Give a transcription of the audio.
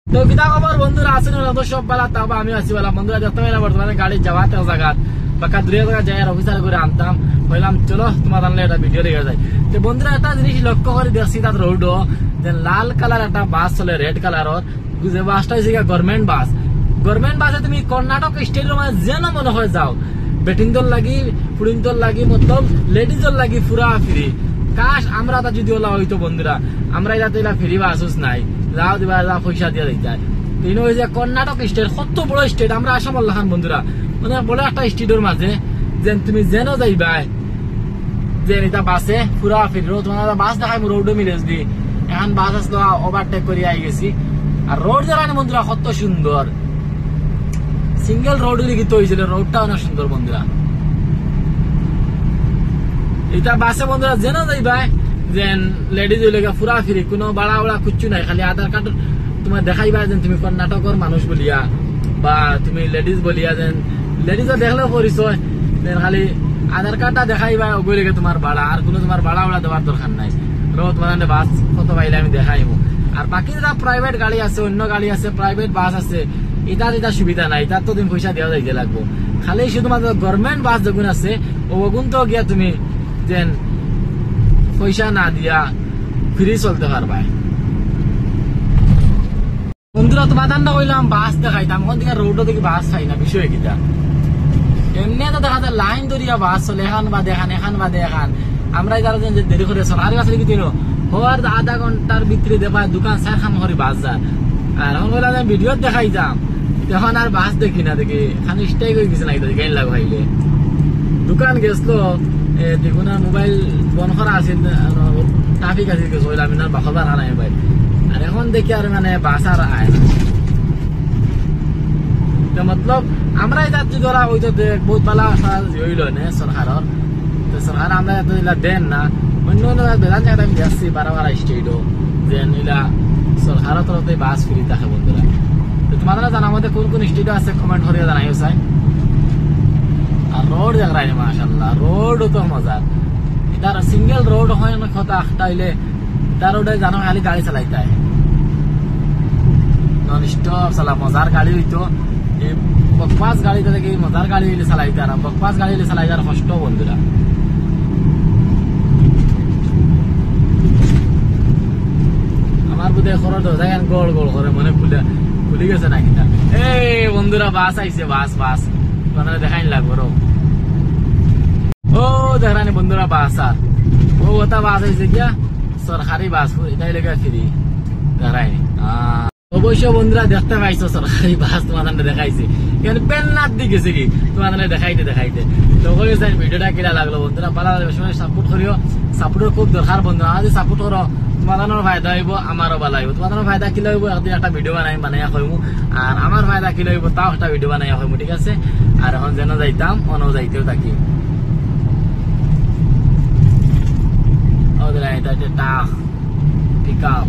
তো কিতা খবর বন্ধুরা, আছেন সব বেলা তাও আমি আছি বেলা বন্ধুরা। দেখতে পেলাম বর্তমানে গাড়ি যাওয়াতে জায়গা বাকা দূরে জায়গা যাই আর অফিসার করে আনতাম, বললাম চলো তোমার আনলে একটা ভিডিও রেখে যায়। তো বন্ধুরা একটা জিনিস লক্ষ্য করে দেখছি, তার রোডও যে লাল কালার একটা বাস চলে রেড কালারের, যে বাসটা হয়েছে গভর্নমেন্ট বাস। গভর্নমেন্ট বাসে তুমি কর্ণাটক স্টেটের মানে যেন মনে হয় যাও, বেটিন্দর লাগি ফুড়িন্দর লাগি মতলব লেডিজর লাগি ফুরা ফিরি। কাশ আমরা তা যদি ওলা হইতো বন্ধুরা, আমরা এটা ফিরি বাসুস নাই, যাও দিবা যা পয়সা দিয়ে দিতে। তিন হয়েছে কর্ণাটক স্টেট, কত বড় স্টেট, আমরা আসাম লাখান বন্ধুরা, মানে বড় একটা স্টেটের মাঝে যে তুমি যেন যাইবা যে এটা বাসে পুরা ফিরি। তোমার বাস দেখাই রোডও মিলেজ দি, এখন বাস আসলো ওভারটেক করে আই গেছি। আর রোড যারা বন্ধুরা কত সুন্দর, সিঙ্গেল রোড লিখিত হয়েছিল, রোডটা অনেক সুন্দর বন্ধুরা। এটা বাসে বন্ধুরা যেন যাইবা যে লেডিজ হইলে পুরা ফিরি, কোনো বাড়া বাড়া কিচ্ছু নাই, খালি আধার কার্ড তোমার দেখাইবা যে তুমি কর্ণাটকের মানুষ বলিয়া, বা তুমি লেডিজ বলিয়া, যেন লেডিজও দেখলেও পরিচয়, খালি আধার কার্ডটা দেখাইবা ওই লেগে তোমার ভাড়া, আর কোনো তোমার ভাড়া ভাড়া দেওয়ার দরকার নাই। তোমার বাস কত পাইলে আমি দেখাইবো। আর বাকি যেটা প্রাইভেট গাড়ি আছে, অন্য গাড়ি আছে, প্রাইভেট বাস আছে, এটা সুবিধা নাই, তার তো তুমি পয়সা দেওয়া যাইতে লাগবো। খালি শুধুমাত্র গভর্নমেন্ট বাস যখন আছে ওগুন তো গিয়া তুমি যেন পয়সা না দিয়া ফ্রি চলতে পারবা। বন্ধুরা তোমার ধান্দা কইলাম বাস দেখাইতাম, ওখান থেকে রোডও দেখি বাস খাই না, বিষয় কিটা এমনি তো দেখা যায় লাইন ধরিয়া বাস চলে, এখান বাদে এখান, এখান বাদে এখান। আমরা যারা দেরি করে সরকারি বাস লিখি দিল হওয়ার আধা ঘন্টার ভিতরে দেখা দোকান চার খান করে বাস যায়। আর এখন বললাম ভিডিও দেখাই যাম, এখন আর বাস দেখি না, দেখি খান স্টাই করে গেছে নাকি গাড়ি লাগ ভাইলে দোকান গেছলো, দেখুন মোবাইল বন্ধ করা আছে, ট্রাফিক আছে গেছে আমি না বাখবার আনাই ভাই। আর এখন দেখি আর মানে বাস আর আয় না, মতলব আমরা যাচ্ছি ধরা ওই তো বহুত পালা হইল না সরকারের, তো সরকার আমরা দেন না। অন্য অন্য বেদান জায়গায় আমি যাচ্ছি বারবার স্টেটও যে নিলা সরকারের তরফে বাস ফ্রি থাকে বন্ধুরা। তো তোমাদের জানার মধ্যে কোন কোন স্টেট আছে কমেন্ট করে জানাইও চাই। আর রোড জায়গায় মাশাআল্লাহ, রোড তো মজার, এটার সিঙ্গেল রোড হয় না কথা একটা হইলে তার রোডে জানো খালি গাড়ি চালাইতে হয় নন স্টপ চালা, মজার গাড়ি হইতো। বকবাস গাড়িতে দেখি মজার গাড়ি হইলে চালাইতে, আর বকবাস গাড়ি হইলে চালাই আর কষ্ট বন্ধুরা। আমার বোধ হয় খরচ যায় গোল গোল করে মনে খুলে গেছে নাকি। এই বন্ধুরা বাস আইছে, বাস বাস তোমাদের দেখাই লাগবো রো। ও দেখানি বন্ধুরা বাস, আর ও ওটা বাস আইছে গিয়া সরকারি বাস, এটাই লেগে ফ্রি দেখায়নি। অবশ্য বন্ধুরা দেখতে পাইছো সরকারি বাস তোমাদের দেখাইছে, এখানে পেন্নার দিক গেছে কি তোমাদের দেখাইতে দেখাইতে। তো ভিডিওটা কিনা লাগলো বন্ধুরা, পালা সাপোর্ট করিও, সাপোর্টের খুব দরকার বন্ধুরা। যদি সাপোর্ট করো তোমাদের ফায়দা হইব, আমারও ভালো হইব। তোমাদের ফায়দা কি লইব, একদিন একটা ভিডিও বানাইয়া হইব, আর আমার ফায়দা কি লইব তাও একটা ভিডিও বানাইয়া হইব, ঠিক আছে। আর এখন যেন যাইতাম অনও যাইতেও থাকি। ওদের এটা পিক আপ